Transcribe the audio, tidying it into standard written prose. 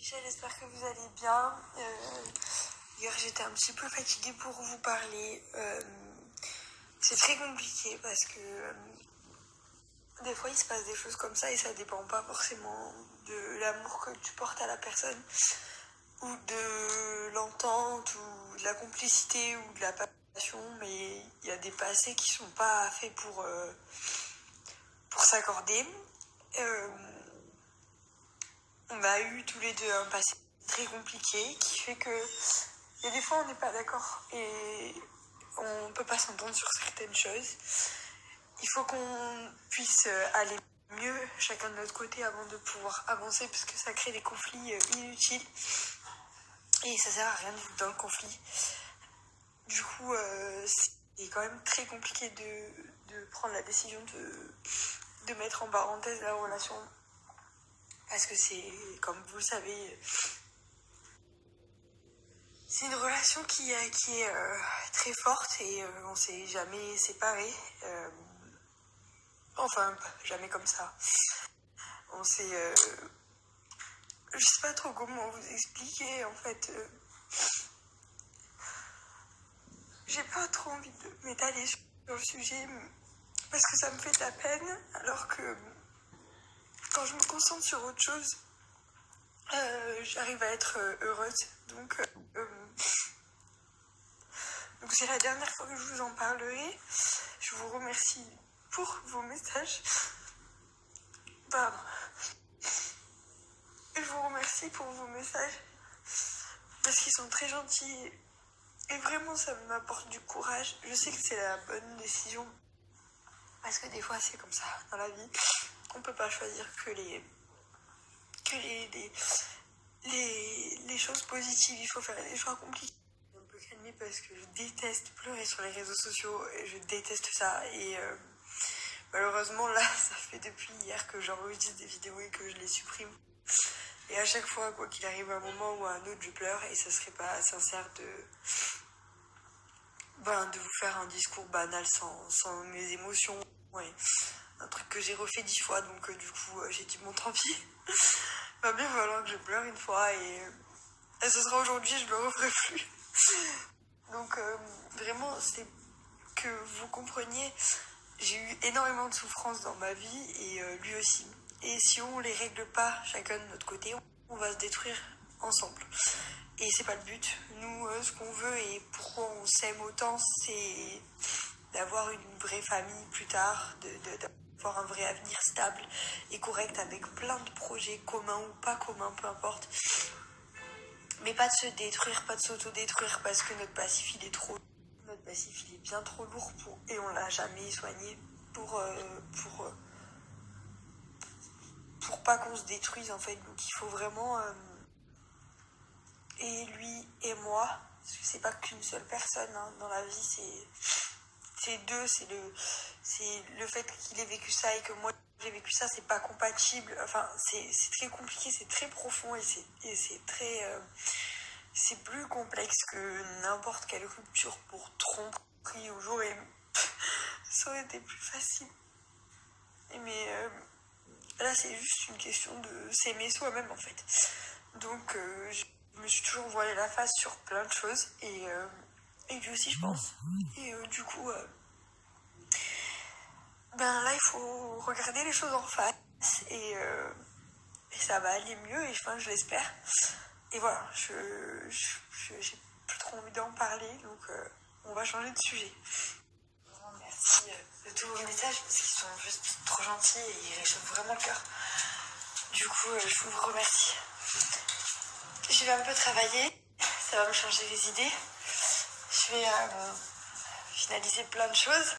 J'espère que vous allez bien. Hier j'étais un petit peu fatiguée pour vous parler. C'est très compliqué parce que des fois il se passe des choses comme ça et ça dépend pas forcément de l'amour que tu portes à la personne ou de l'entente ou de la complicité ou de la passion, mais il y a des passés qui sont pas faits pour s'accorder. On a eu tous les deux un passé très compliqué qui fait que il y a des fois on n'est pas d'accord et on peut pas s'entendre sur certaines choses. Il faut qu'on puisse aller mieux chacun de notre côté avant de pouvoir avancer parce que ça crée des conflits inutiles et ça sert à rien de vivre dans le conflit. Du coup c'est quand même très compliqué de prendre la décision de mettre en parenthèse la relation parce que c'est, comme vous le savez, c'est une relation qui est très forte et on s'est jamais séparés. Enfin, jamais comme ça. On s'est... je sais pas trop comment vous expliquer, en fait. J'ai pas trop envie de m'étaler sur le sujet parce que ça me fait de la peine, alors que quand je me concentre sur autre chose, j'arrive à être heureuse. Donc c'est la dernière fois que je vous en parlerai. Je vous remercie pour vos messages. Pardon. Je vous remercie pour vos messages parce qu'ils sont très gentils et vraiment ça m'apporte du courage. Je sais que c'est la bonne décision parce que des fois c'est comme ça dans la vie. On peut pas choisir que les choses positives. Il faut faire des choix compliqués. Un peu calmé parce que je déteste pleurer sur les réseaux sociaux et je déteste ça et malheureusement là ça fait depuis hier que j'enregistre des vidéos et que je les supprime. Et à chaque fois, quoi qu'il arrive, un moment ou à un autre, je pleure et ça serait pas sincère de vous faire un discours banal sans mes émotions. Ouais, un truc que j'ai refait 10 fois, donc du coup, j'ai dit bon, tant pis. Va bien falloir que je pleure une fois et ce sera aujourd'hui, je le referai plus. Donc vraiment, c'est que vous compreniez, j'ai eu énormément de souffrances dans ma vie et lui aussi. Et si on les règle pas chacun de notre côté, on va se détruire ensemble. Et c'est pas le but. Nous, ce qu'on veut et pourquoi on s'aime autant, c'est d'avoir une vraie famille plus tard, d'avoir un vrai avenir stable et correct avec plein de projets communs ou pas communs, peu importe. Mais pas de se détruire, pas de s'auto-détruire parce que notre passif il est trop. Notre passif il est bien trop lourd et on l'a jamais soigné pour pas qu'on se détruise en fait. Donc il faut vraiment et lui et moi, parce que c'est pas qu'une seule personne hein, dans la vie, c'est deux, c'est le fait qu'il ait vécu ça et que moi j'ai vécu ça, c'est pas compatible. Enfin c'est très compliqué, c'est très profond et c'est très c'est plus complexe que n'importe quelle rupture pour tromperie ou j'aurais ça aurait été plus facile. Mais là c'est juste une question de s'aimer soi-même en fait. Donc je me suis toujours voilé la face sur plein de choses et lui aussi je pense. Et du coup là il faut regarder les choses en face et ça va aller mieux et enfin je l'espère. Et voilà, j'ai plus trop envie d'en parler donc on va changer de sujet. Merci de tous vos messages parce qu'ils sont juste trop gentils et ils réchauffent vraiment le cœur. Du coup je vous remercie. Je vais un peu travailler, ça va me changer les idées. Je vais finaliser plein de choses